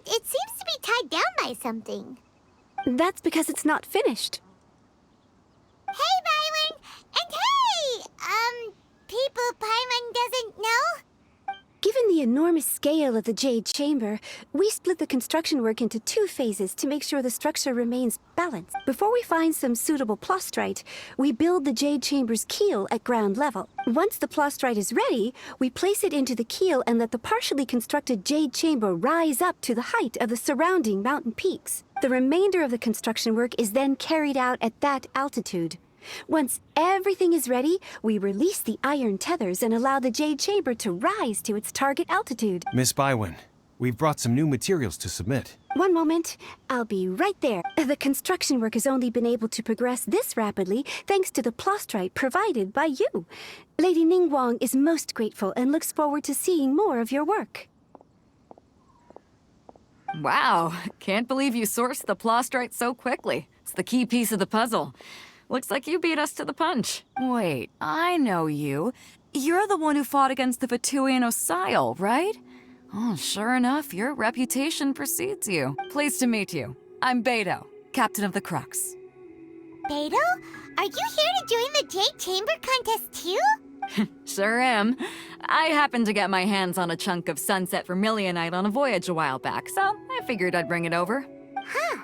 but it seems to be tied down by something. That's because it's not finished. Hey, Byron! And hey! People Paimon doesn't know? Given the enormous scale of the Jade Chamber, we split the construction work into 2 phases to make sure the structure remains balanced. Before we find some suitable plastrite, we build the Jade Chamber's keel at ground level. Once the plastrite is ready, we place it into the keel and let the partially constructed Jade Chamber rise up to the height of the surrounding mountain peaks. The remainder of the construction work is then carried out at that altitude. Once everything is ready, we release the iron tethers and allow the Jade Chamber to rise to its target altitude. Miss Bywin, we've brought some new materials to submit. One moment. I'll be right there. The construction work has only been able to progress this rapidly thanks to the plastrite provided by you. Lady Ningguang is most grateful and looks forward to seeing more of your work. Wow, can't believe you sourced the plastrite so quickly. It's the key piece of the puzzle. Looks like you beat us to the punch. Wait, I know you. You're the one who fought against the Vatuian Osile, right? Oh, sure enough, your reputation precedes you. Pleased to meet you. I'm Beidou, captain of the Crux. Beidou? Are you here to join the Jade Chamber contest too? Sure am. I happened to get my hands on a chunk of sunset vermilionite on a voyage a while back, so I figured I'd bring it over. Huh.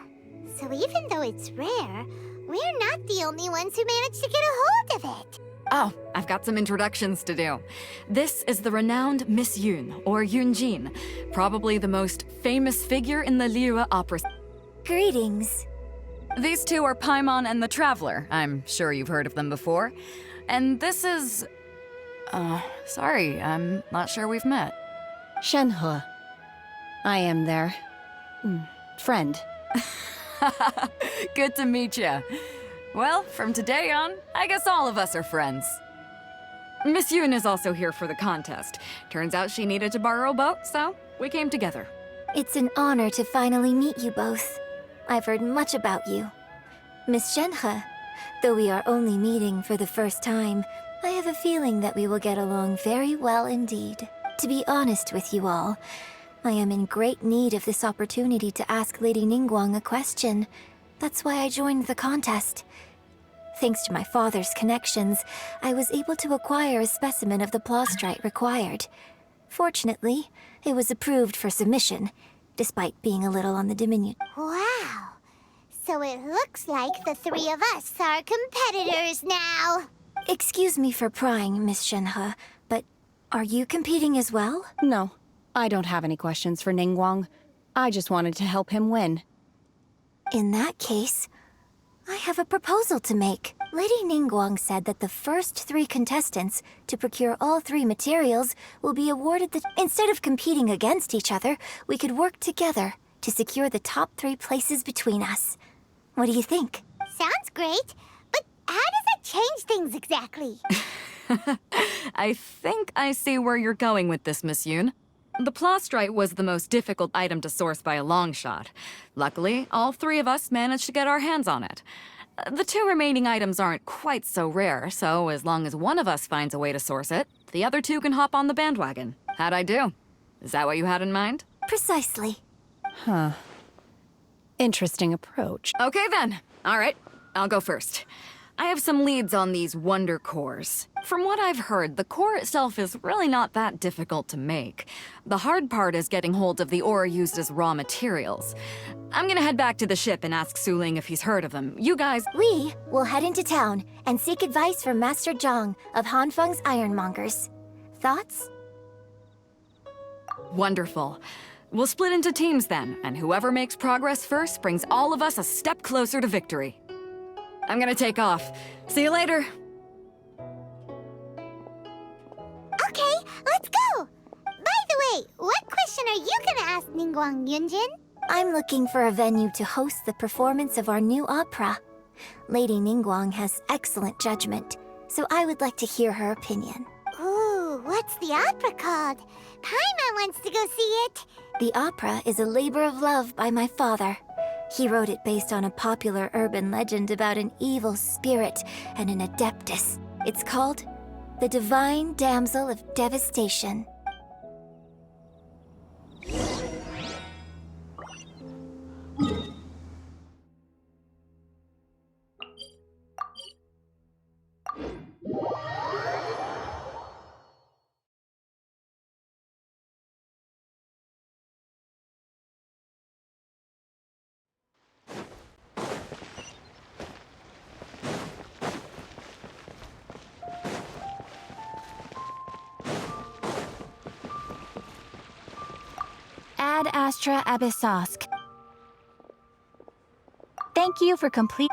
So even though it's rare, we're not the only ones who managed to get a hold of it. Oh, I've got some introductions to do. This is the renowned Miss Yun, or Yun Jin, probably the most famous figure in the Liyue opera. Greetings. These two are Paimon and the Traveler. I'm sure you've heard of them before. And this is... sorry, I'm not sure we've met. Shenhe. I am their... friend. Good to meet ya. Well, from today on, I guess all of us are friends. Miss Yun is also here for the contest. Turns out she needed to borrow a boat, so we came together. It's an honor to finally meet you both. I've heard much about you. Miss Shenhe, though we are only meeting for the first time, I have a feeling that we will get along very well indeed. To be honest with you all, I am in great need of this opportunity to ask Lady Ningguang a question. That's why I joined the contest. Thanks to my father's connections, I was able to acquire a specimen of the plastrite required. Fortunately, it was approved for submission, despite being a little on the diminutive. Wow. So it looks like the 3 of us are competitors now. Excuse me for prying, Miss Shenhe, but are you competing as well? No, I don't have any questions for Ningguang. I just wanted to help him win. In that case, I have a proposal to make. Lady Ningguang said that the first 3 contestants to procure all 3 materials will be awarded the... Instead of competing against each other, we could work together to secure the top 3 places between us. What do you think? Sounds great, but how does that change things exactly? I think I see where you're going with this, Miss Yun. The plastrite was the most difficult item to source by a long shot. Luckily, all 3 of us managed to get our hands on it. The 2 remaining items aren't quite so rare, so as long as one of us finds a way to source it, the other 2 can hop on the bandwagon. How'd I do? Is that what you had in mind? Precisely. Huh. Interesting approach. Okay then. All right, I'll go first. I have some leads on these wonder cores. From what I've heard, the core itself is really not that difficult to make. The hard part is getting hold of the ore used as raw materials. I'm gonna head back to the ship and ask Su Ling if he's heard of them. You guys... We will head into town and seek advice from Master Zhang of Hanfeng's Ironmongers. Thoughts? Wonderful. We'll split into teams then, and whoever makes progress first brings all of us a step closer to victory. I'm gonna take off. See you later. Okay, let's go! By the way, what question are you gonna ask Ningguang, Yunjin? I'm looking for a venue to host the performance of our new opera. Lady Ningguang has excellent judgment, so I would like to hear her opinion. Ooh, what's the opera called? Paimon wants to go see it. The opera is a labor of love by my father. He wrote it based on a popular urban legend about an evil spirit and an adeptus. It's called The Divine Damsel of Devastation. Ad Astra Abyssosk. Thank you for complete.